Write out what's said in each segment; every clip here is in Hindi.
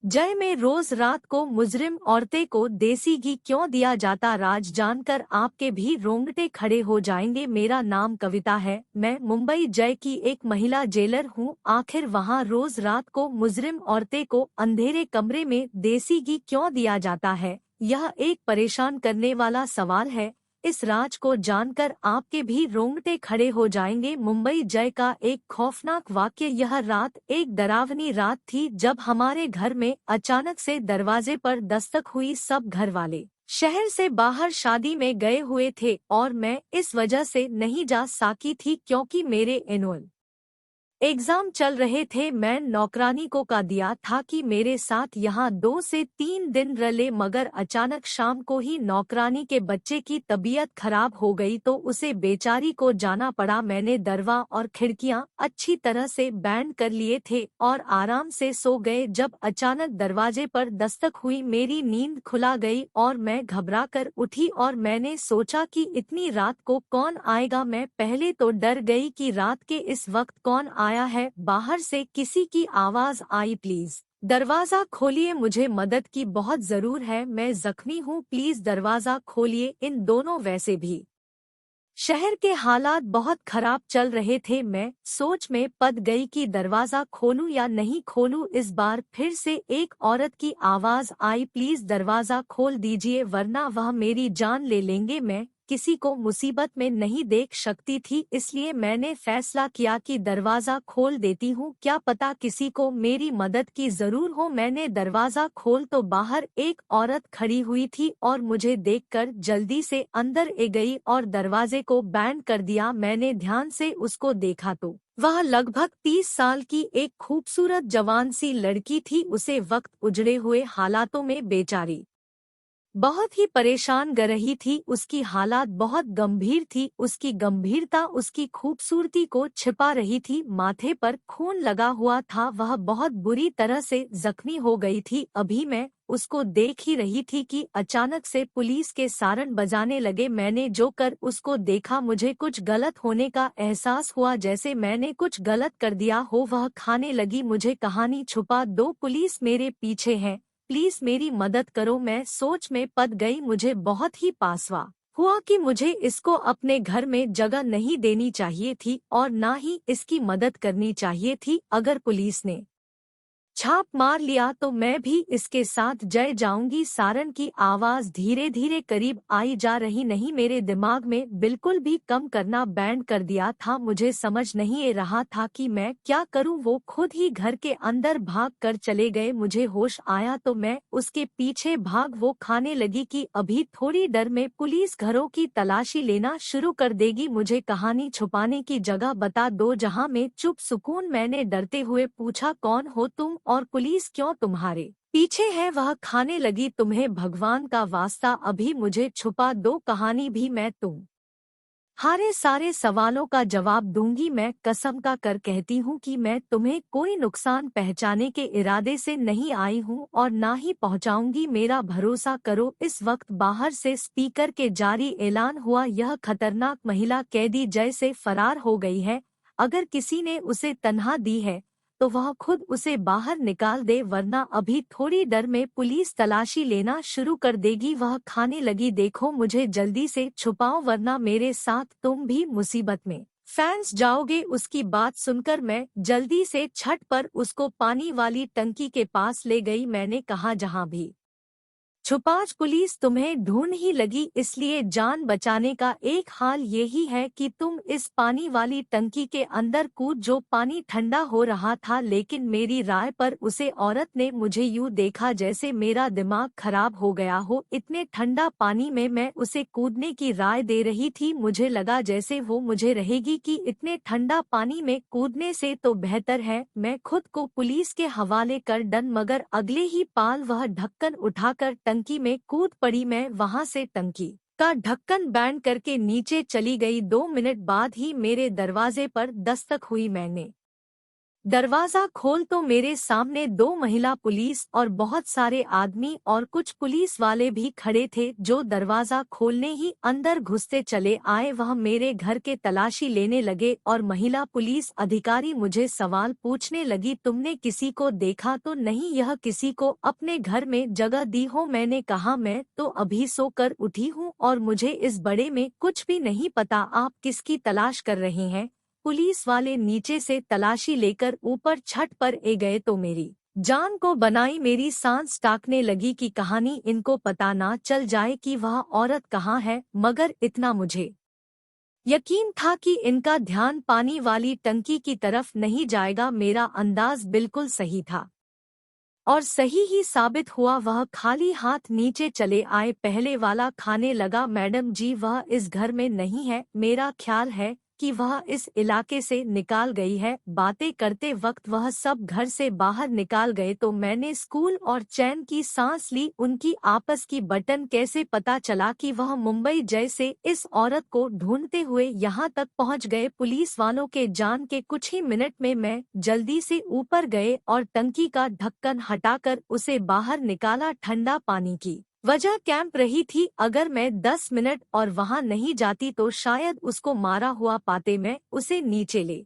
जय में रोज रात को मुजरिम औरतें को देसी घी क्यों दिया जाता, राज जानकर आपके भी रोंगटे खड़े हो जाएंगे। मेरा नाम कविता है, मैं मुंबई जय की एक महिला जेलर हूँ। आखिर वहाँ रोज रात को मुजरिम औरतें को अंधेरे कमरे में देसी घी क्यों दिया जाता है, यह एक परेशान करने वाला सवाल है। इस राज को जानकर आपके भी रोंगटे खड़े हो जाएंगे। मुंबई जय का एक खौफनाक वाक्य। यह रात एक डरावनी रात थी जब हमारे घर में अचानक से दरवाजे पर दस्तक हुई। सब घर वाले शहर से बाहर शादी में गए हुए थे और मैं इस वजह से नहीं जा सकी थी क्योंकि मेरे एनुअल एग्जाम चल रहे थे। मैं नौकरानी को कहा दिया था कि मेरे साथ यहाँ 2 से 3 दिन रले, मगर अचानक शाम को ही नौकरानी के बच्चे की तबीयत खराब हो गई तो उसे बेचारी को जाना पड़ा। मैंने दरवा और खिड़कियाँ अच्छी तरह से बैंड कर लिए थे और आराम से सो गए जब अचानक दरवाजे पर दस्तक हुई। मेरी नींद खुला गई और मैं घबरा कर उठी और मैंने सोचा कि इतनी रात को कौन आएगा। मैं पहले तो डर गई कि रात के इस वक्त कौन आया है। बाहर से किसी की आवाज आई, प्लीज दरवाजा खोलिए, मुझे मदद की बहुत जरूर है, मैं जख्मी हूँ, प्लीज दरवाजा खोलिए। इन दोनों वैसे भी शहर के हालात बहुत खराब चल रहे थे। मैं सोच में पड़ गई कि दरवाजा खोलूं या नहीं खोलूं। इस बार फिर से एक औरत की आवाज आई, प्लीज दरवाजा खोल दीजिए वरना वह मेरी जान ले लेंगे। मैं किसी को मुसीबत में नहीं देख सकती थी, इसलिए मैंने फैसला किया कि दरवाजा खोल देती हूँ, क्या पता किसी को मेरी मदद की जरूर हो। मैंने दरवाजा खोल तो बाहर एक औरत खड़ी हुई थी और मुझे देखकर जल्दी से अंदर ए गई और दरवाजे को बैंड कर दिया। मैंने ध्यान से उसको देखा तो वह लगभग 30 साल की एक खूबसूरत जवान सी लड़की थी। उसे वक्त उजड़े हुए हालातों में बेचारी बहुत ही परेशान कर रही थी। उसकी हालात बहुत गंभीर थी। उसकी गंभीरता उसकी खूबसूरती को छिपा रही थी। माथे पर खून लगा हुआ था, वह बहुत बुरी तरह से जख्मी हो गई थी। अभी मैं उसको देख ही रही थी कि अचानक से पुलिस के सायरन बजाने लगे। मैंने जो कर उसको देखा, मुझे कुछ गलत होने का एहसास हुआ, जैसे मैंने कुछ गलत कर दिया हो। वह खाने लगी, मुझे कहानी छुपा दो, पुलिस मेरे पीछे है, प्लीज मेरी मदद करो। मैं सोच में पड़ गई। मुझे बहुत ही पासवा हुआ कि मुझे इसको अपने घर में जगह नहीं देनी चाहिए थी और ना ही इसकी मदद करनी चाहिए थी। अगर पुलिस ने छाप मार लिया तो मैं भी इसके साथ जय जाऊंगी। सारन की आवाज धीरे धीरे करीब आई जा रही, नहीं मेरे दिमाग में बिल्कुल भी कम करना बैंड कर दिया था। मुझे समझ नहीं आ रहा था कि मैं क्या करूं। वो खुद ही घर के अंदर भाग कर चले गए। मुझे होश आया तो मैं उसके पीछे भाग। वो खाने लगी कि अभी थोड़ी देर में पुलिस घरों की तलाशी लेना शुरू कर देगी, मुझे कहानी छुपाने की जगह बता दो जहां मैं चुप सुकून। मैंने डरते हुए पूछा, कौन हो तुम और पुलिस क्यों तुम्हारे पीछे है। वह खाने लगी, तुम्हें भगवान का वास्ता अभी मुझे छुपा दो, कहानी भी मैं तुम हारे सारे सवालों का जवाब दूंगी। मैं कसम का कर कहती हूँ कि मैं तुम्हें कोई नुकसान पहुंचाने के इरादे से नहीं आई हूँ और ना ही पहुंचाऊंगी, मेरा भरोसा करो। इस वक्त बाहर से स्पीकर के जारी ऐलान हुआ, यह खतरनाक महिला कैदी जय से फरार हो गई है। अगर किसी ने उसे तन्हा दी है तो वह खुद उसे बाहर निकाल दे, वरना अभी थोड़ी देर में पुलिस तलाशी लेना शुरू कर देगी। वह खाने लगी, देखो मुझे जल्दी से छुपाओ वरना मेरे साथ तुम भी मुसीबत में फंस जाओगे। उसकी बात सुनकर मैं जल्दी से छत पर उसको पानी वाली टंकी के पास ले गई। मैंने कहा, जहाँ भी छुपाच पुलिस तुम्हें ढूंढ ही लगी, इसलिए जान बचाने का एक हाल यही है कि तुम इस पानी वाली टंकी के अंदर कूद। जो पानी ठंडा हो रहा था, लेकिन मेरी राय पर उसे औरत ने मुझे यूं देखा जैसे मेरा दिमाग खराब हो गया हो। इतने ठंडा पानी में मैं उसे कूदने की राय दे रही थी। मुझे लगा जैसे वो मुझे रहेगी कि इतने ठंडा पानी में कूदने से तो बेहतर है मैं खुद को पुलिस के हवाले कर डन, मगर अगले ही पाल वह ढक्कन उठाकर टंकी में कूद पड़ी। मैं वहां से टंकी का ढक्कन बैंड करके नीचे चली गई। 2 मिनट बाद ही मेरे दरवाजे पर दस्तक हुई। मैंने दरवाजा खोल तो मेरे सामने दो महिला पुलिस और बहुत सारे आदमी और कुछ पुलिस वाले भी खड़े थे जो दरवाजा खोलने ही अंदर घुसते चले आए। वह मेरे घर के तलाशी लेने लगे और महिला पुलिस अधिकारी मुझे सवाल पूछने लगी, तुमने किसी को देखा तो नहीं, यह किसी को अपने घर में जगह दी हो? मैंने कहा मैं तो अभी सोकर उठी हूँ और मुझे इस बड़े में कुछ भी नहीं पता। आप किसकी तलाश कर रहे हैं? पुलिस वाले नीचे से तलाशी लेकर ऊपर छत पर ए गए तो मेरी जान को बनाई। मेरी सांस टाकने लगी कि कहानी इनको पता ना चल जाए कि वह औरत कहाँ है, मगर इतना मुझे यकीन था कि इनका ध्यान पानी वाली टंकी की तरफ नहीं जाएगा। मेरा अंदाज बिल्कुल सही था और सही ही साबित हुआ। वह खाली हाथ नीचे चले आए। पहले वाला खाने लगा, मैडम जी वह इस घर में नहीं है, मेरा ख्याल है कि वह इस इलाके से निकाल गई है। बातें करते वक्त वह सब घर से बाहर निकाल गए तो मैंने स्कूल और चैन की सांस ली। उनकी आपस की बटन कैसे पता चला कि वह मुंबई जैसे इस औरत को ढूंढते हुए यहाँ तक पहुँच गए? पुलिस वालों के जान के कुछ ही मिनट में मैं जल्दी से ऊपर गए और टंकी का ढक्कन हटाकर उसे बाहर निकाला। ठंडा पानी की वजह कैंप रही थी। अगर मैं 10 मिनट और वहां नहीं जाती तो शायद उसको मारा हुआ पाते। मैं उसे नीचे ले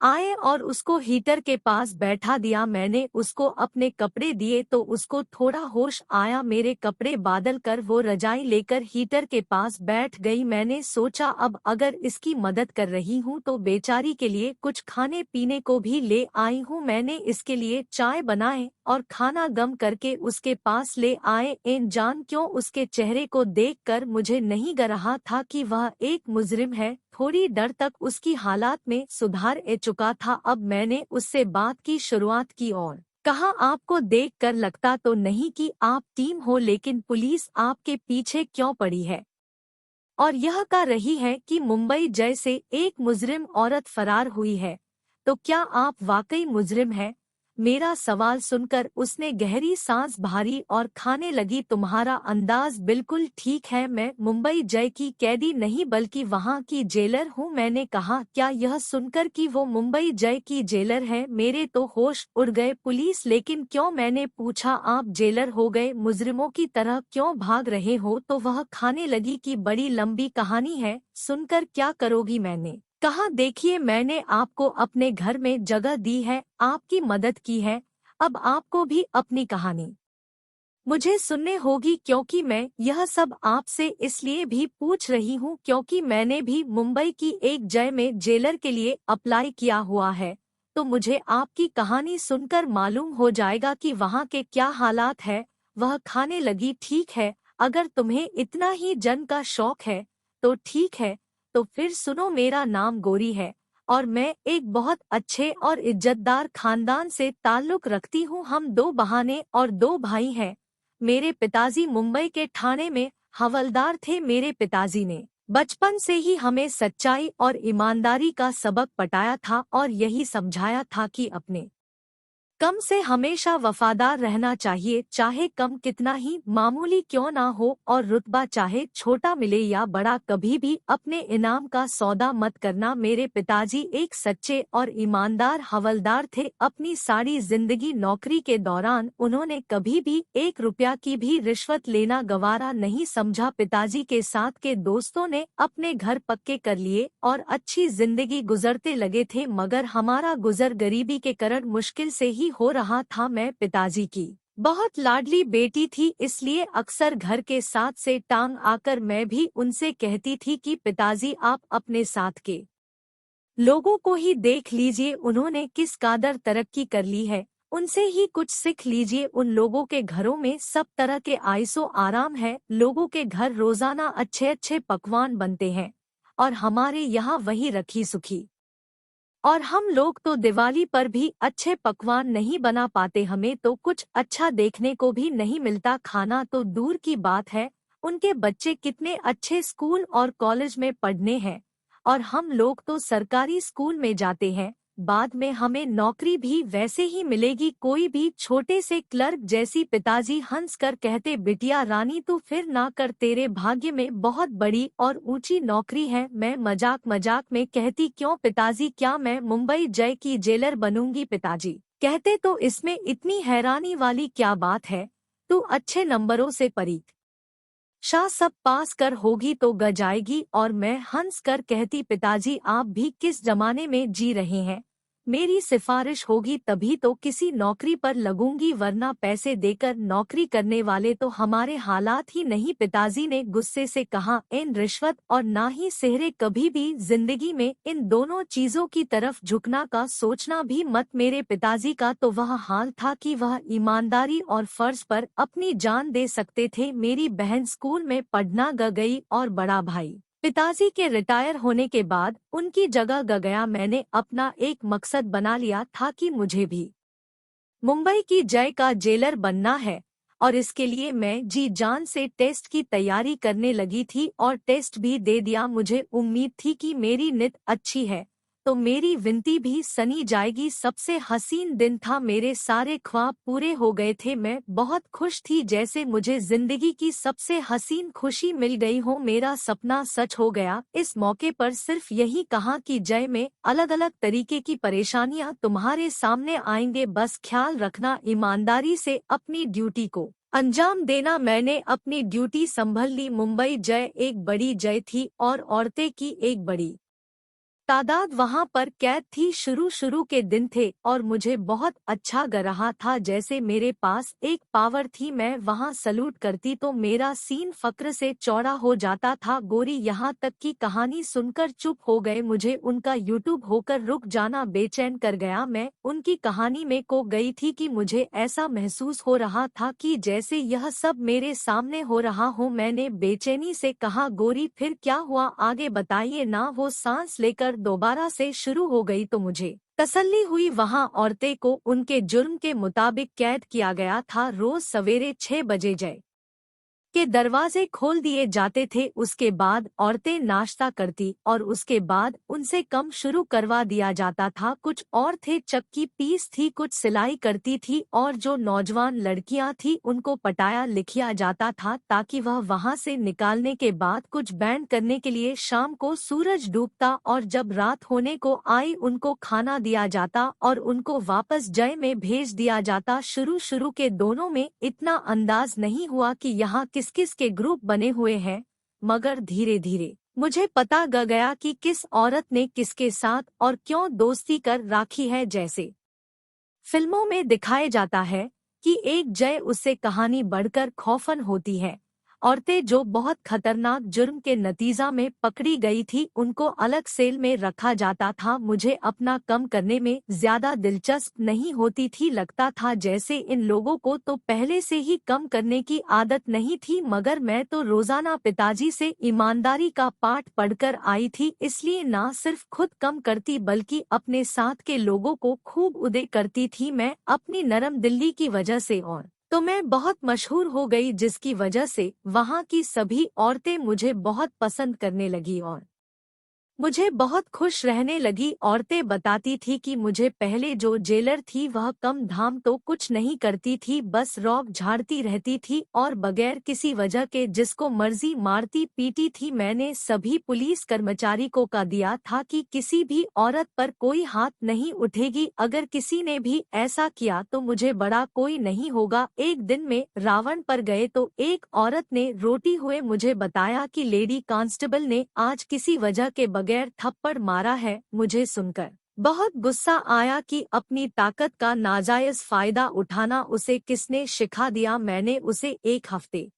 आए और उसको हीटर के पास बैठा दिया। मैंने उसको अपने कपड़े दिए तो उसको थोड़ा होश आया। मेरे कपड़े बादल कर वो रजाई लेकर हीटर के पास बैठ गई। मैंने सोचा अब अगर इसकी मदद कर रही हूँ तो बेचारी के लिए कुछ खाने पीने को भी ले आई हूँ। मैंने इसके लिए चाय बनाए और खाना गम करके उसके पास ले आए। इन जान क्यों उसके चेहरे को देखकर मुझे नहीं ग रहा था कि वह एक मुजरिम है। थोड़ी डर तक उसकी हालात में सुधार आ चुका था। अब मैंने उससे बात की शुरुआत की और कहा, आपको देखकर लगता तो नहीं कि आप टीम हो, लेकिन पुलिस आपके पीछे क्यों पड़ी है और यह कह रही है कि मुंबई जैसे एक मुजरिम औरत फरार हुई है, तो क्या आप वाकई मुजरिम हैं? मेरा सवाल सुनकर उसने गहरी सांस भरी और खाने लगी, तुम्हारा अंदाज बिल्कुल ठीक है, मैं मुंबई जय की कैदी नहीं बल्कि वहां की जेलर हूं। मैंने कहा, क्या यह सुनकर कि वो मुंबई जय की जेलर है मेरे तो होश उड़ गए। पुलिस लेकिन क्यों? मैंने पूछा, आप जेलर हो गए, मुजरिमों की तरह क्यों भाग रहे हो? तो वह खाने लगी कि बड़ी लंबी कहानी है, सुनकर क्या करोगी? मैंने कहा, देखिए मैंने आपको अपने घर में जगह दी है, आपकी मदद की है, अब आपको भी अपनी कहानी मुझे सुनने होगी, क्योंकि मैं यह सब आपसे इसलिए भी पूछ रही हूँ क्योंकि मैंने भी मुंबई की एक जय में जेलर के लिए अप्लाई किया हुआ है। तो मुझे आपकी कहानी सुनकर मालूम हो जाएगा कि वहाँ के क्या हालात है। वह खाने लगी, ठीक है, अगर तुम्हें इतना ही जन का शौक है तो ठीक है, तो फिर सुनो, मेरा नाम गौरी है और मैं एक बहुत अच्छे और इज्जतदार खानदान से ताल्लुक रखती हूँ। हम दो बहनें और दो भाई हैं। मेरे पिताजी मुंबई के ठाणे में हवलदार थे। मेरे पिताजी ने बचपन से ही हमें सच्चाई और ईमानदारी का सबक पढ़ाया था और यही समझाया था कि अपने कम से हमेशा वफादार रहना चाहिए, चाहे कम कितना ही मामूली क्यों ना हो और रुतबा चाहे छोटा मिले या बड़ा, कभी भी अपने इनाम का सौदा मत करना। मेरे पिताजी एक सच्चे और ईमानदार हवलदार थे। अपनी सारी जिंदगी नौकरी के दौरान उन्होंने कभी भी 1 रुपया की भी रिश्वत लेना गवारा नहीं समझा। पिताजी के साथ के दोस्तों ने अपने घर पक्के कर लिए और अच्छी जिंदगी गुजरते लगे थे, मगर हमारा गुजर गरीबी के कारण मुश्किल से ही हो रहा था। मैं पिताजी की बहुत लाडली बेटी थी, इसलिए अक्सर घर के साथ से टांग आकर मैं भी उनसे कहती थी कि पिताजी आप अपने साथ के लोगों को ही देख लीजिए, उन्होंने किस कादर तरक्की कर ली है, उनसे ही कुछ सीख लीजिए। उन लोगों के घरों में सब तरह के आयशो आराम है, लोगों के घर रोजाना अच्छे अच्छे पकवान बनते हैं और हमारे यहाँ वही रखी सुखी। और हम लोग तो दिवाली पर भी अच्छे पकवान नहीं बना पाते, हमें तो कुछ अच्छा देखने को भी नहीं मिलता। खाना तो दूर की बात है, उनके बच्चे कितने अच्छे स्कूल और कॉलेज में पढ़ने हैं और हम लोग तो सरकारी स्कूल में जाते हैं। बाद में हमें नौकरी भी वैसे ही मिलेगी, कोई भी छोटे से क्लर्क जैसी। पिताजी हंस कर कहते, बिटिया रानी तू फिर ना कर, तेरे भाग्य में बहुत बड़ी और ऊंची नौकरी है। मैं मजाक मजाक में कहती, क्यों पिताजी, क्या मैं मुंबई जय की जेलर बनूंगी? पिताजी कहते, तो इसमें इतनी हैरानी वाली क्या बात है, तू अच्छे नंबरों से परीक्षा सब पास कर होगी तो ग जाएगी। और मैं हंस कर कहती, पिताजी आप भी किस जमाने में जी रहे हैं, मेरी सिफारिश होगी तभी तो किसी नौकरी पर लगूंगी, वरना पैसे देकर नौकरी करने वाले तो हमारे हालात ही नहीं। पिताजी ने गुस्से से कहा, इन रिश्वत और ना ही सेहरे, कभी भी जिंदगी में इन दोनों चीजों की तरफ झुकना का सोचना भी मत। मेरे पिताजी का तो वह हाल था कि वह ईमानदारी और फर्ज पर अपनी जान दे सकते थे। मेरी बहन स्कूल में पढ़ना गई और बड़ा भाई पिताजी के रिटायर होने के बाद उनकी जगह गया। मैंने अपना एक मकसद बना लिया था कि मुझे भी मुंबई की जय का जेलर बनना है, और इसके लिए मैं जी जान से टेस्ट की तैयारी करने लगी थी और टेस्ट भी दे दिया। मुझे उम्मीद थी कि मेरी नीयत अच्छी है तो मेरी विनती भी सनी जाएगी। सबसे हसीन दिन था, मेरे सारे ख्वाब पूरे हो गए थे। मैं बहुत खुश थी, जैसे मुझे जिंदगी की सबसे हसीन खुशी मिल गई हो, मेरा सपना सच हो गया। इस मौके पर सिर्फ यही कहा कि जय में अलग अलग तरीके की परेशानियां तुम्हारे सामने आएंगे, बस ख्याल रखना, ईमानदारी से अपनी ड्यूटी को अंजाम देना। मैंने अपनी ड्यूटी संभल ली। मुंबई जय एक बड़ी जय थी और औरतें की एक बड़ी तादाद वहां पर कैद थी। शुरू शुरू के दिन थे और मुझे बहुत अच्छा लग रहा था, जैसे मेरे पास एक पावर थी। मैं वहां सलूट करती तो मेरा सीन फक्र से चौड़ा हो जाता था। गोरी यहाँ तक की कहानी सुनकर चुप हो गए। मुझे उनका यूट्यूब होकर रुक जाना बेचैन कर गया। मैं उनकी कहानी में खो गई थी कि मुझे ऐसा महसूस हो रहा था कि जैसे यह सब मेरे सामने हो रहा हो। मैंने बेचैनी से कहा, गोरी फिर क्या हुआ, आगे बताइए ना। वो सांस लेकर दोबारा से शुरू हो गई तो मुझे तसल्ली हुई। वहां औरतें को उनके जुर्म के मुताबिक कैद किया गया था। रोज सवेरे 6 बजे जय के दरवाजे खोल दिए जाते थे। उसके बाद औरतें नाश्ता करती और उसके बाद उनसे कम शुरू करवा दिया जाता था। कुछ और थे चक्की पीस थी, कुछ सिलाई करती थी, और जो नौजवान लड़कियां थी उनको पटाया लिखिया जाता था ताकि वह वहां से निकालने के बाद कुछ बैंड करने के लिए। शाम को सूरज डूबता और जब रात होने को आई उनको खाना दिया जाता और उनको वापस जय में भेज दिया जाता। शुरू शुरू के दोनों में इतना अंदाज नहीं हुआ कि यहाँ किस किस के ग्रुप बने हुए हैं, मगर धीरे धीरे मुझे पता गया कि किस औरत ने किसके साथ और क्यों दोस्ती कर राखी है। जैसे फिल्मों में दिखाया जाता है कि एक जय उससे कहानी बढ़कर खौफन होती है। औरतें जो बहुत खतरनाक जुर्म के नतीजा में पकड़ी गई थी उनको अलग सेल में रखा जाता था। मुझे अपना कम करने में ज्यादा दिलचस्प नहीं होती थी। लगता था जैसे इन लोगों को तो पहले से ही कम करने की आदत नहीं थी, मगर मैं तो रोजाना पिताजी से ईमानदारी का पाठ पढ़कर आई थी, इसलिए ना सिर्फ खुद कम करती बल्कि अपने साथ के लोगों को खूब उदय करती थी। मैं अपनी नरम दिल्ली की वजह से और तो मैं बहुत मशहूर हो गई, जिसकी वजह से वहाँ की सभी औरतें मुझे बहुत पसंद करने लगी और मुझे बहुत खुश रहने लगी। औरतें बताती थी कि मुझे पहले जो जेलर थी वह कम धाम तो कुछ नहीं करती थी, बस रौब झाड़ती रहती थी और बगैर किसी वजह के जिसको मर्जी मारती पीटी थी। मैंने सभी पुलिस कर्मचारी को कह दिया था कि किसी भी औरत पर कोई हाथ नहीं उठेगी, अगर किसी ने भी ऐसा किया तो मुझे बड़ा कोई नहीं होगा। एक दिन में रावण पर गए तो एक औरत ने रोटी हुए मुझे बताया कि लेडी कांस्टेबल ने आज किसी वजह के बगैर थप्पड़ मारा है। मुझे सुनकर बहुत गुस्सा आया कि अपनी ताकत का नाजायज फायदा उठाना उसे किसने सिखा दिया। मैंने उसे 1 हफ्ते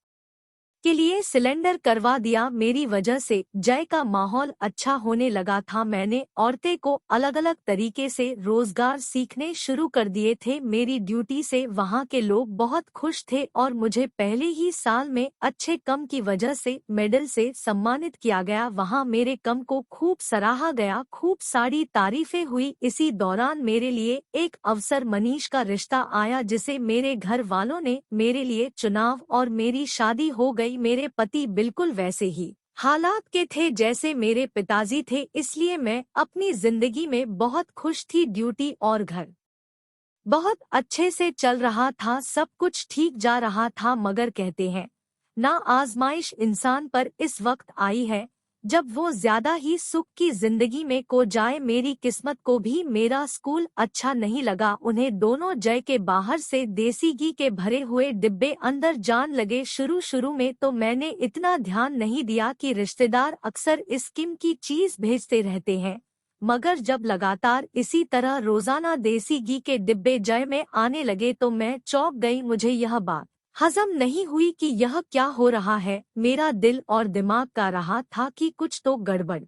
के लिए सिलेंडर करवा दिया। मेरी वजह से जय का माहौल अच्छा होने लगा था। मैंने औरतें को अलग अलग तरीके से रोजगार सीखने शुरू कर दिए थे। मेरी ड्यूटी से वहां के लोग बहुत खुश थे और मुझे पहले ही साल में अच्छे कम की वजह से मेडल से सम्मानित किया गया। वहां मेरे कम को खूब सराहा गया, खूब सारी तारीफें हुई। इसी दौरान मेरे लिए एक अवसर मनीष का रिश्ता आया, जिसे मेरे घर वालों ने मेरे लिए चुनाव और मेरी शादी हो गई। मेरे पति बिल्कुल वैसे ही हालात के थे जैसे मेरे पिताजी थे, इसलिए मैं अपनी जिंदगी में बहुत खुश थी। ड्यूटी और घर बहुत अच्छे से चल रहा था, सब कुछ ठीक जा रहा था। मगर कहते हैं ना, आजमाइश इंसान पर इस वक्त आई है जब वो ज्यादा ही सुख की जिंदगी में खो जाए। मेरी किस्मत को भी मेरा स्कूल अच्छा नहीं लगा। उन्हें दोनों जय के बाहर से देसी घी के भरे हुए डिब्बे अंदर जान लगे। शुरू शुरू में तो मैंने इतना ध्यान नहीं दिया कि रिश्तेदार अक्सर इस किस्म की चीज भेजते रहते हैं, मगर जब लगातार इसी तरह रोजाना देसी घी के डिब्बे जय में आने लगे तो मैं चौंक गई। मुझे यह बात हजम नहीं हुई कि यह क्या हो रहा है। मेरा दिल और दिमाग का रहा था कि कुछ तो गड़बड़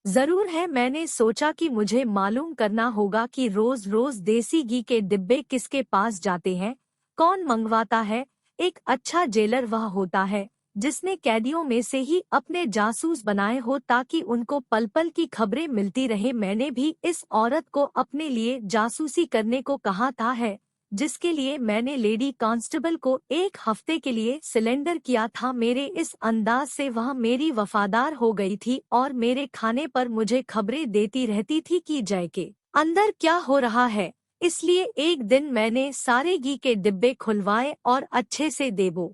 जरूर है। मैंने सोचा कि मुझे मालूम करना होगा कि रोज रोज देसी घी के डिब्बे किसके पास जाते हैं, कौन मंगवाता है। एक अच्छा जेलर वह होता है जिसने कैदियों में से ही अपने जासूस बनाए हो ताकि उनको पल पल की खबरें मिलती रहे। मैंने भी इस औरत को अपने लिए जासूसी करने को कहा था है, जिसके लिए मैंने लेडी कांस्टेबल को 1 हफ्ते के लिए सिलेंडर किया था। मेरे इस अंदाज से वह मेरी वफादार हो गई थी और मेरे खाने पर मुझे खबरें देती रहती थी कि जय के अंदर क्या हो रहा है। इसलिए एक दिन मैंने सारे घी के डिब्बे खुलवाए और अच्छे से देबो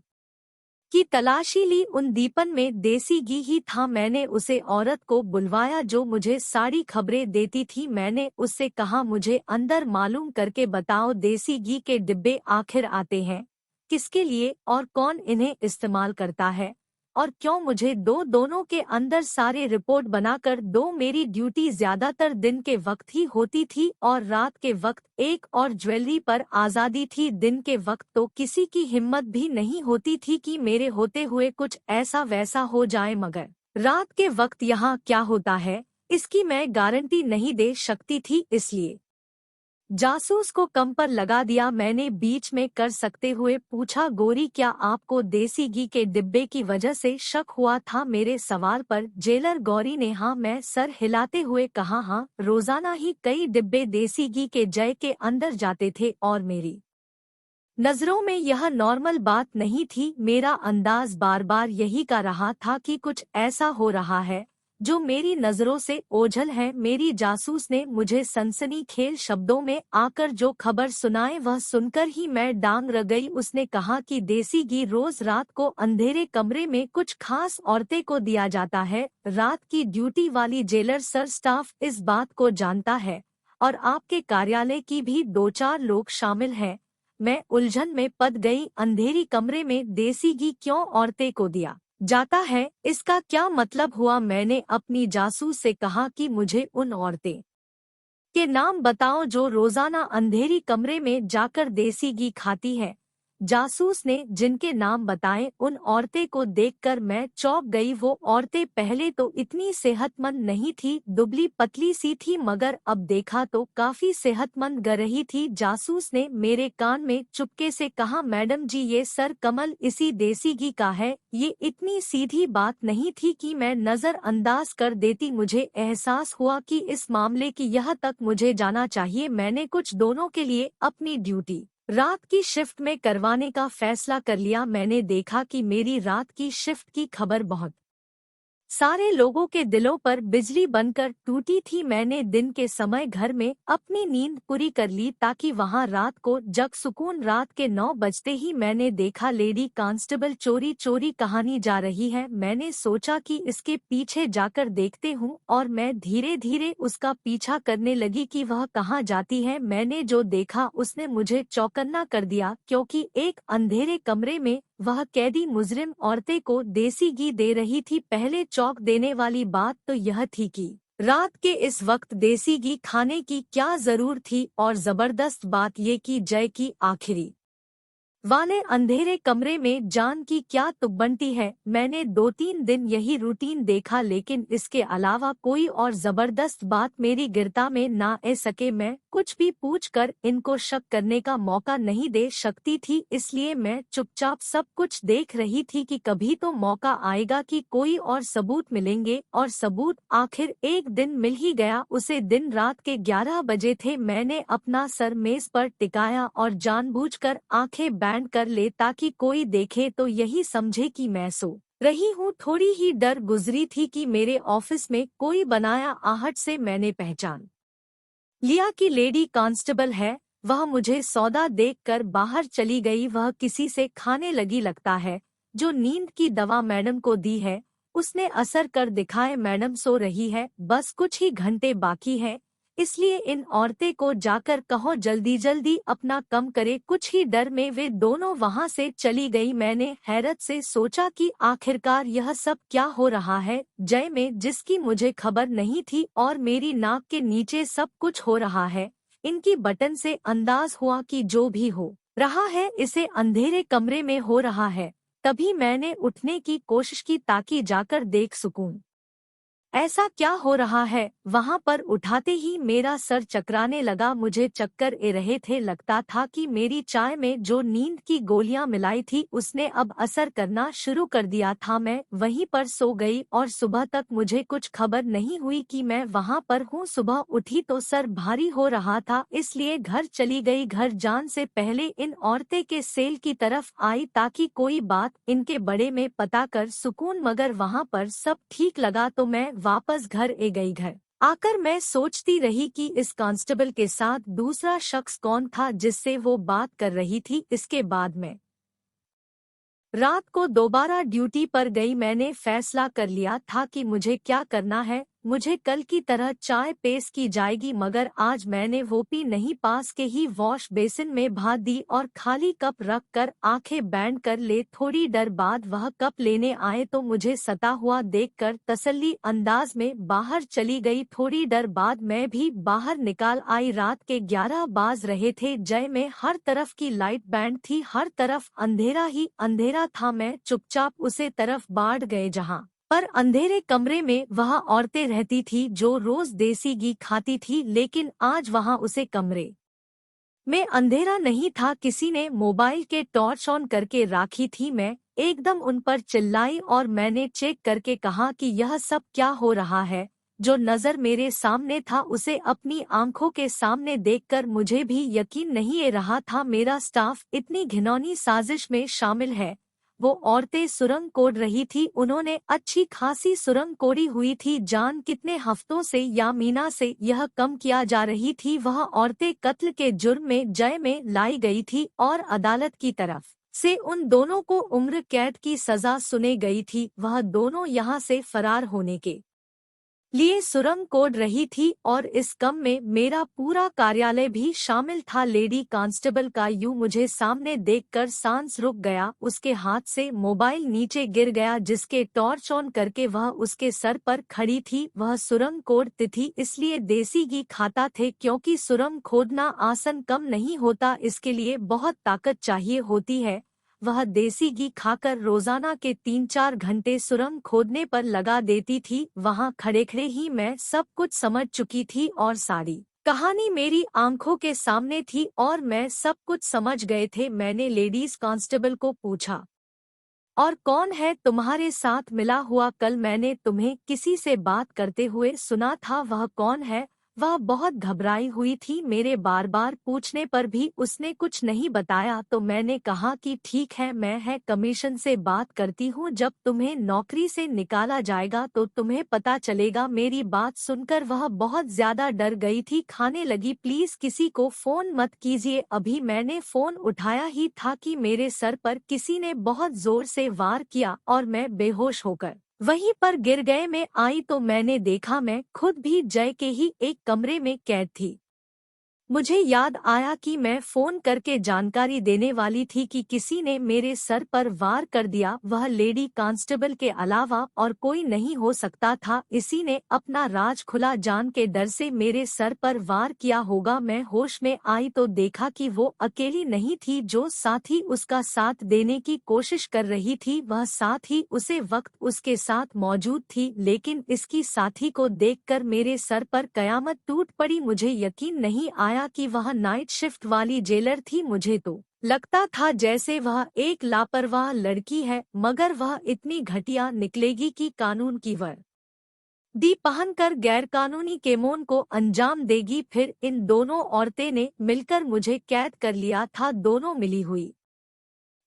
की तलाशी ली। उन दीपन में देसी घी ही था। मैंने उसे औरत को बुलवाया जो मुझे सारी खबरें देती थी। मैंने उससे कहा, मुझे अंदर मालूम करके बताओ देसी घी के डिब्बे आखिर आते हैं किसके लिए और कौन इन्हें इस्तेमाल करता है और क्यों मुझे दोनों के अंदर सारे रिपोर्ट बनाकर दो। मेरी ड्यूटी ज्यादातर दिन के वक्त ही होती थी और रात के वक्त एक और ज्वेलरी पर आज़ादी थी। दिन के वक्त तो किसी की हिम्मत भी नहीं होती थी कि मेरे होते हुए कुछ ऐसा वैसा हो जाए, मगर रात के वक्त यहाँ क्या होता है इसकी मैं गारंटी नहीं दे सकती थी। इसलिए जासूस को कम पर लगा दिया। मैंने बीच में कर सकते हुए पूछा, गोरी क्या आपको देसी घी के डिब्बे की वजह से शक हुआ था? मेरे सवाल पर जेलर गौरी ने हाँ मैं सर हिलाते हुए कहा, हाँ रोजाना ही कई डिब्बे देसी घी के जय के अंदर जाते थे और मेरी नजरों में यह नॉर्मल बात नहीं थी। मेरा अंदाज बार बार यही का रहा था कि कुछ ऐसा हो रहा है जो मेरी नजरों से ओझल है। मेरी जासूस ने मुझे सनसनीखेज शब्दों में आकर जो खबर सुनाए वह सुनकर ही मैं डांग रह गई। उसने कहा कि देसी घी रोज रात को अंधेरे कमरे में कुछ खास औरतें को दिया जाता है। रात की ड्यूटी वाली जेलर सर स्टाफ इस बात को जानता है और आपके कार्यालय की भी 2-4 लोग शामिल हैं। मैं उलझन में पड़ गई। अंधेरी कमरे में देसी घी क्यों औरतें को दिया जाता है, इसका क्या मतलब हुआ? मैंने अपनी जासूस से कहा कि मुझे उन औरतें के नाम बताओ जो रोजाना अंधेरी कमरे में जाकर देसी घी खाती है। जासूस ने जिनके नाम बताए उन औरतें को देखकर मैं चौंक गई। वो औरतें पहले तो इतनी सेहतमंद नहीं थी, दुबली पतली सी थी, मगर अब देखा तो काफी सेहतमंद ग रही थी। जासूस ने मेरे कान में चुपके से कहा, मैडम जी ये सर कमल इसी देसी घी का है। ये इतनी सीधी बात नहीं थी कि मैं नजरअंदाज कर देती। मुझे एहसास हुआ कि इस मामले की यह तक मुझे जाना चाहिए। मैंने कुछ दोनों के लिए अपनी ड्यूटी रात की शिफ्ट में करवाने का फैसला कर लिया। मैंने देखा कि मेरी रात की शिफ्ट की खबर बहुत सारे लोगों के दिलों पर बिजली बनकर टूटी थी। मैंने दिन के समय घर में अपनी नींद पूरी कर ली ताकि वहां रात को जग सुकून। रात के 9 बजते ही मैंने देखा लेडी कांस्टेबल चोरी चोरी कहानी जा रही है। मैंने सोचा कि इसके पीछे जाकर देखते हूँ और मैं धीरे धीरे उसका पीछा करने लगी कि वह कहाँ जाती है। मैंने जो देखा उसने मुझे चौकन्ना कर दिया, क्योंकि एक अंधेरे कमरे में वह कैदी मुजरिम औरतें को देसी घी दे रही थी। पहले चौंक देने वाली बात तो यह थी कि रात के इस वक्त देसी घी खाने की क्या जरूर थी, और जबरदस्त बात ये कि जय की आखिरी वाले अंधेरे कमरे में जान की क्या तुकबंटी है। मैंने 2-3 दिन यही रूटीन देखा, लेकिन इसके अलावा कोई और जबरदस्त बात मेरी गिरता में ना आ सके। मैं कुछ भी पूछकर इनको शक करने का मौका नहीं दे सकती थी, इसलिए मैं चुपचाप सब कुछ देख रही थी कि कभी तो मौका आएगा कि कोई और सबूत मिलेंगे। और सबूत आखिर एक दिन मिल ही गया। उसे दिन रात के 11 बजे थे। मैंने अपना सर मेज पर टिकाया और जानबूझकर आंखें बैंड कर ले ताकि कोई देखे तो यही समझे कि मैं सो रही हूँ। थोड़ी ही डर गुजरी थी कि मेरे ऑफिस में कोई बनाया आहट से मैंने पहचान लिया कि लेडी कांस्टेबल है। वह मुझे सौदा देखकर बाहर चली गई। वह किसी से खाने लगी लगता है। जो नींद की दवा मैडम को दी है उसने असर कर दिखाए। मैडम सो रही है, बस कुछ ही घंटे बाकी है। इसलिए इन औरतें को जाकर कहो जल्दी जल्दी अपना कम करे। कुछ ही डर में वे दोनों वहां से चली गई। मैंने हैरत से सोचा कि आखिरकार यह सब क्या हो रहा है जय में, जिसकी मुझे खबर नहीं थी, और मेरी नाक के नीचे सब कुछ हो रहा है। इनकी बटन से अंदाज हुआ कि जो भी हो रहा है इसे अंधेरे कमरे में हो रहा है। तभी मैंने उठने की कोशिश की ताकि जाकर देख सकूं ऐसा क्या हो रहा है। वहां पर उठाते ही मेरा सर चकराने लगा। मुझे चक्कर ए रहे थे। लगता था कि मेरी चाय में जो नींद की गोलियां मिलाई थी उसने अब असर करना शुरू कर दिया था। मैं वहीं पर सो गई और सुबह तक मुझे कुछ खबर नहीं हुई कि मैं वहां पर हूँ। सुबह उठी तो सर भारी हो रहा था, इसलिए घर चली गई। घर जान से पहले इन औरतें के सेल की तरफ आई ताकि कोई बात इनके बड़े में पता कर सुकून, मगर वहां पर सब ठीक लगा तो मैं वापस घर ए गई। घर आकर मैं सोचती रही कि इस कांस्टेबल के साथ दूसरा शख्स कौन था जिससे वो बात कर रही थी। इसके बाद मैं रात को दोबारा ड्यूटी पर गई। मैंने फैसला कर लिया था कि मुझे क्या करना है। मुझे कल की तरह चाय पेश की जाएगी, मगर आज मैंने वो पी नहीं। पास के ही वॉश बेसिन में भा दी और खाली कप रख कर आंखें बैंड कर ले। थोड़ी देर बाद वह कप लेने आए तो मुझे सता हुआ देखकर तसल्ली अंदाज में बाहर चली गई। थोड़ी देर बाद मैं भी बाहर निकाल आई। रात के 11 बाज रहे थे। जय में हर तरफ की लाइट बैंड थी, हर तरफ अंधेरा ही अंधेरा था। मैं चुपचाप उसे तरफ बाढ़ गए जहां पर अंधेरे कमरे में वह औरतें रहती थी जो रोज देसी घी खाती थी, लेकिन आज वहां उसे कमरे में अंधेरा नहीं था। किसी ने मोबाइल के टॉर्च ऑन करके राखी थी। मैं एकदम उन पर चिल्लाई और मैंने चेक करके कहा कि यह सब क्या हो रहा है। जो नजर मेरे सामने था उसे अपनी आंखों के सामने देखकर मुझे भी यकीन नहीं आ रहा था। मेरा स्टाफ इतनी घिनौनी साजिश में शामिल है। वो औरतें सुरंग कोड़ रही थी। उन्होंने अच्छी खासी सुरंग कोड़ी हुई थी। जान कितने हफ्तों से या मीना से यह कम किया जा रही थी। वह औरतें कत्ल के जुर्म में जय में लाई गई थी और अदालत की तरफ से उन दोनों को उम्र कैद की सजा सुने गई थी। वह दोनों यहाँ से फरार होने के लिए सुरंग कोड रही थी और इस कम में मेरा पूरा कार्यालय भी शामिल था। लेडी कांस्टेबल का यूं मुझे सामने देखकर सांस रुक गया। उसके हाथ से मोबाइल नीचे गिर गया जिसके टॉर्च ऑन करके वह उसके सर पर खड़ी थी। वह सुरंग खोदती थी, इसलिए देसी घी खाता थे, क्योंकि सुरंग खोदना आसान कम नहीं होता, इसके लिए बहुत ताकत चाहिए होती है। वह देसी घी खाकर रोजाना के 3-4 घंटे सुरंग खोदने पर लगा देती थी। वहां खड़े खड़े ही मैं सब कुछ समझ चुकी थी और सारी कहानी मेरी आंखों के सामने थी और मैं सब कुछ समझ गए थे। मैंने लेडीज कांस्टेबल को पूछा, और कौन है तुम्हारे साथ मिला हुआ? कल मैंने तुम्हें किसी से बात करते हुए सुना था, वह कौन है? वह बहुत घबराई हुई थी। मेरे बार बार पूछने पर भी उसने कुछ नहीं बताया तो मैंने कहा कि ठीक है, मैं है कमीशन से बात करती हूँ। जब तुम्हें नौकरी से निकाला जाएगा तो तुम्हें पता चलेगा। मेरी बात सुनकर वह बहुत ज्यादा डर गई थी। खाने लगी, प्लीज किसी को फोन मत कीजिए। अभी मैंने फोन उठाया ही था कि मेरे सर पर किसी ने बहुत जोर से वार किया और मैं बेहोश होकर वहीं पर गिर गए। मैं आई तो मैंने देखा मैं खुद भी जय के ही एक कमरे में कैद थी। मुझे याद आया कि मैं फोन करके जानकारी देने वाली थी कि किसी ने मेरे सर पर वार कर दिया। वह लेडी कांस्टेबल के अलावा और कोई नहीं हो सकता था। इसी ने अपना राज खुला जान के डर से मेरे सर पर वार किया होगा। मैं होश में आई तो देखा कि वो अकेली नहीं थी, जो साथी उसका साथ देने की कोशिश कर रही थी वह साथी उसे वक्त उसके साथ मौजूद थी। लेकिन इसकी साथी को देखकर मेरे सर पर कयामत टूट पड़ी। मुझे यकीन नहीं आया कि वह नाइट शिफ्ट वाली जेलर थी। मुझे तो लगता था जैसे वह एक लापरवाह लड़की है, मगर वह इतनी घटिया निकलेगी कि कानून की वर्दी पहनकर गैरकानूनी केमोन को अंजाम देगी। फिर इन दोनों औरतें ने मिलकर मुझे कैद कर लिया था। दोनों मिली हुई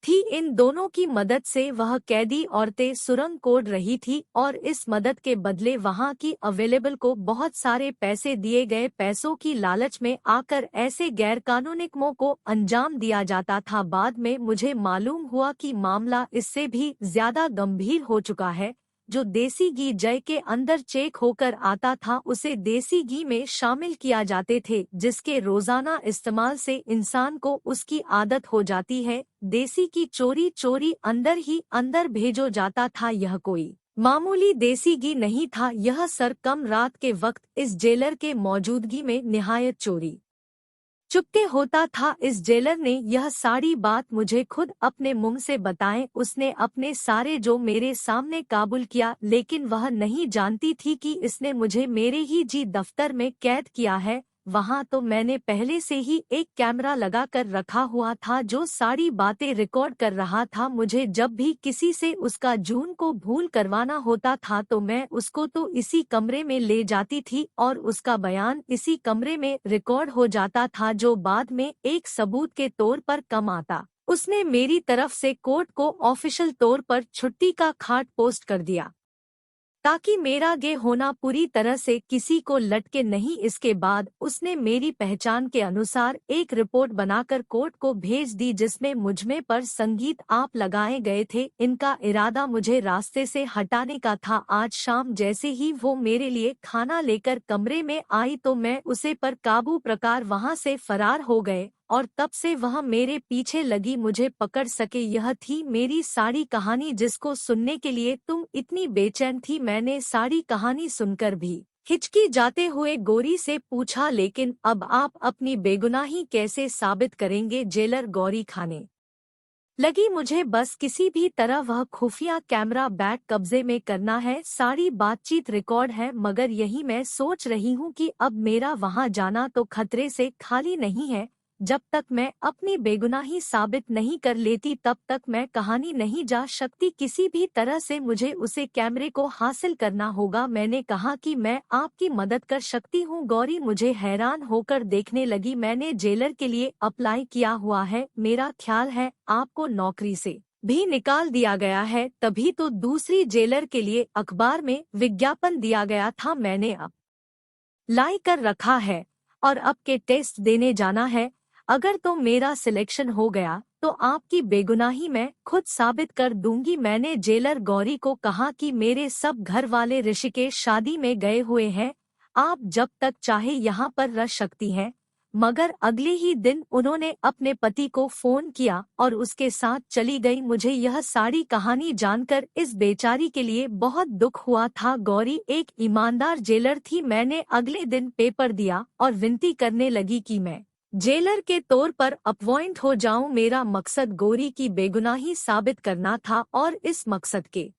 थी। इन दोनों की मदद से वह कैदी औरतें सुरंग कोड़ रही थी और इस मदद के बदले वहां की अवेलेबल को बहुत सारे पैसे दिए गए। पैसों की लालच में आकर ऐसे गैरकानूनी कामों को अंजाम दिया जाता था। बाद में मुझे मालूम हुआ कि मामला इससे भी ज्यादा गंभीर हो चुका है। जो देसी घी जय के अंदर चेक होकर आता था उसे देसी घी में शामिल किया जाते थे, जिसके रोजाना इस्तेमाल से इंसान को उसकी आदत हो जाती है। देसी की चोरी चोरी अंदर ही अंदर भेजो जाता था। यह कोई मामूली देसी घी नहीं था, यह सर कम रात के वक्त इस जेलर के मौजूदगी में निहायत चोरी चुपके होता था। इस जेलर ने यह सारी बात मुझे खुद अपने मुंह से बताएं। उसने अपने सारे जो मेरे सामने काबुल किया, लेकिन वह नहीं जानती थी कि इसने मुझे मेरे ही जी दफ्तर में कैद किया है। वहां तो मैंने पहले से ही एक कैमरा लगा कर रखा हुआ था जो सारी बातें रिकॉर्ड कर रहा था। मुझे जब भी किसी से उसका जून को भूल करवाना होता था तो मैं उसको तो इसी कमरे में ले जाती थी और उसका बयान इसी कमरे में रिकॉर्ड हो जाता था, जो बाद में एक सबूत के तौर पर कम आता। उसने मेरी तरफ से कोर्ट को ऑफिशियल तौर पर छुट्टी का खाट पोस्ट कर दिया ताकि मेरा गे होना पूरी तरह से किसी को लटके नहीं। इसके बाद उसने मेरी पहचान के अनुसार एक रिपोर्ट बनाकर कोर्ट को भेज दी जिसमें मुझमें पर संगीत आप लगाए गए थे। इनका इरादा मुझे रास्ते से हटाने का था। आज शाम जैसे ही वो मेरे लिए खाना लेकर कमरे में आई तो मैं उसे पर काबू प्रकार वहां से फरार हो गए और तब से वह मेरे पीछे लगी मुझे पकड़ सके। यह थी मेरी सारी कहानी जिसको सुनने के लिए तुम इतनी बेचैन थी। मैंने सारी कहानी सुनकर भी हिचकी जाते हुए गौरी से पूछा, लेकिन अब आप अपनी बेगुनाही कैसे साबित करेंगे? जेलर गौरी खाने लगी मुझे बस किसी भी तरह वह खुफिया कैमरा बैग कब्जे में करना है। सारी बातचीत रिकॉर्ड है, मगर यही मैं सोच रही हूँ कि अब मेरा वहां जाना तो खतरे से खाली नहीं है। जब तक मैं अपनी बेगुनाही साबित नहीं कर लेती तब तक मैं कहानी नहीं जा सकती। किसी भी तरह से मुझे उसे कैमरे को हासिल करना होगा। मैंने कहा कि मैं आपकी मदद कर सकती हूँ। गौरी मुझे हैरान होकर देखने लगी। मैंने जेलर के लिए अप्लाई किया हुआ है। मेरा ख्याल है आपको नौकरी से भी निकाल दिया गया है, तभी तो दूसरी जेलर के लिए अखबार में विज्ञापन दिया गया था। मैंने अब लाई कर रखा है और अब के टेस्ट देने जाना है। अगर तो मेरा सिलेक्शन हो गया तो आपकी बेगुनाही मैं खुद साबित कर दूंगी। मैंने जेलर गौरी को कहा कि मेरे सब घर वाले ऋषिकेश शादी में गए हुए हैं, आप जब तक चाहे यहाँ पर रह सकती हैं। मगर अगले ही दिन उन्होंने अपने पति को फोन किया और उसके साथ चली गई। मुझे यह सारी कहानी जानकर इस बेचारी के लिए बहुत दुख हुआ था। गौरी एक ईमानदार जेलर थी। मैंने अगले दिन पेपर दिया और विनती करने लगी कि मैं जेलर के तौर पर अपॉइंट हो जाऊं। मेरा मकसद गौरी की बेगुनाही साबित करना था और इस मकसद के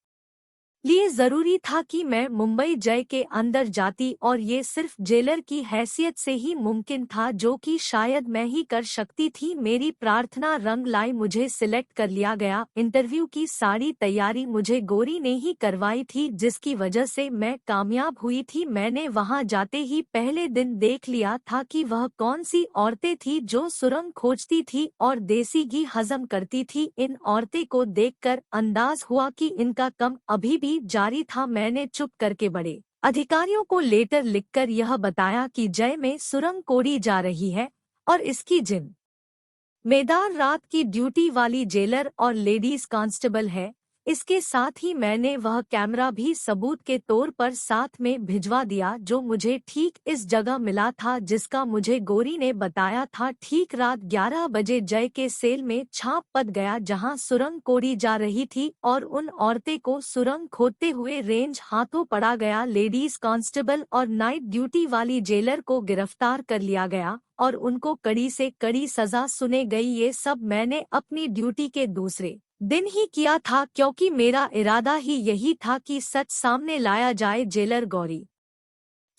लिए जरूरी था कि मैं मुंबई जय के अंदर जाती और ये सिर्फ जेलर की हैसियत से ही मुमकिन था, जो कि शायद मैं ही कर सकती थी। मेरी प्रार्थना रंग लाई, मुझे सिलेक्ट कर लिया गया। इंटरव्यू की सारी तैयारी मुझे गौरी ने ही करवाई थी, जिसकी वजह से मैं कामयाब हुई थी। मैंने वहां जाते ही पहले दिन देख लिया था कि वह कौन सी औरतें थी जो सुरंग खोजती थी और देसी घी हजम करती थी। इन औरतें को देखकर अंदाज हुआ कि इनका कम अभी भी जारी था। मैंने चुप करके बड़े अधिकारियों को लेटर लिखकर यह बताया कि जय में सुरंग कोड़ी जा रही है और इसकी जिम्मेदार रात की ड्यूटी वाली जेलर और लेडीज कांस्टेबल है। इसके साथ ही मैंने वह कैमरा भी सबूत के तौर पर साथ में भिजवा दिया जो मुझे ठीक इस जगह मिला था जिसका मुझे गौरी ने बताया था। ठीक रात 11 बजे जय के सेल में छाप पड़ गया जहां सुरंग कोड़ी जा रही थी और उन औरतें को सुरंग खोदते हुए रेंज हाथों पड़ा गया। लेडीज कांस्टेबल और नाइट ड्यूटी वाली जेलर को गिरफ्तार कर लिया गया और उनको कड़ी से कड़ी सजा सुने गई। ये सब मैंने अपनी ड्यूटी के दूसरे दिन ही किया था, क्योंकि मेरा इरादा ही यही था कि सच सामने लाया जाए। जेलर गौरी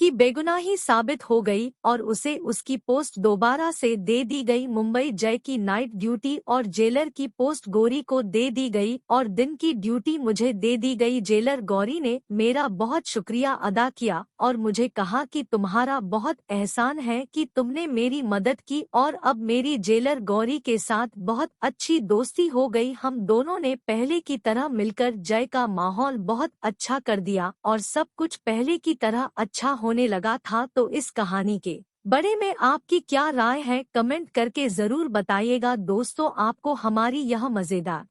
की बेगुनाही साबित हो गई और उसे उसकी पोस्ट दोबारा से दे दी गई। मुंबई जय की नाइट ड्यूटी और जेलर की पोस्ट गौरी को दे दी गई और दिन की ड्यूटी मुझे दे दी गई। जेलर गौरी ने मेरा बहुत शुक्रिया अदा किया और मुझे कहा कि तुम्हारा बहुत एहसान है कि तुमने मेरी मदद की और अब मेरी जेलर गौरी के साथ बहुत अच्छी दोस्ती हो गई। हम दोनों ने पहले की तरह मिलकर जय का माहौल बहुत अच्छा कर दिया और सब कुछ पहले की तरह अच्छा होने लगा था। तो इस कहानी के बारे में आपकी क्या राय है, कमेंट करके जरूर बताइएगा। दोस्तों, आपको हमारी यह मजेदार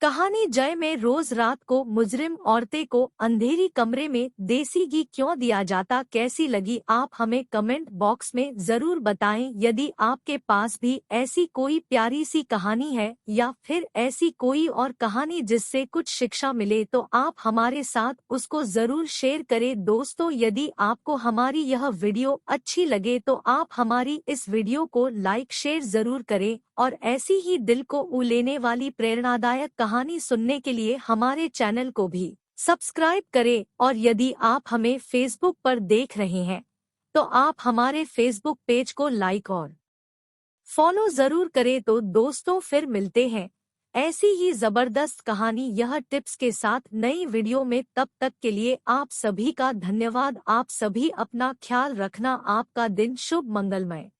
कहानी जय में रोज रात को मुजरिम औरतें को अंधेरी कमरे में देसी घी क्यों दिया जाता कैसी लगी, आप हमें कमेंट बॉक्स में जरूर बताएं। यदि आपके पास भी ऐसी कोई प्यारी सी कहानी है या फिर ऐसी कोई और कहानी जिससे कुछ शिक्षा मिले तो आप हमारे साथ उसको जरूर शेयर करें। दोस्तों, यदि आपको हमारी यह वीडियो अच्छी लगे तो आप हमारी इस वीडियो को लाइक शेयर जरूर करें और ऐसी ही दिल को ऊ लेने वाली प्रेरणादायक कहानी सुनने के लिए हमारे चैनल को भी सब्सक्राइब करें। और यदि आप हमें फेसबुक पर देख रहे हैं तो आप हमारे फेसबुक पेज को लाइक और फॉलो जरूर करें। तो दोस्तों, फिर मिलते हैं ऐसी ही जबरदस्त कहानी यह टिप्स के साथ नई वीडियो में। तब तक के लिए आप सभी का धन्यवाद। आप सभी अपना ख्याल रखना। आपका दिन शुभ मंगलमय।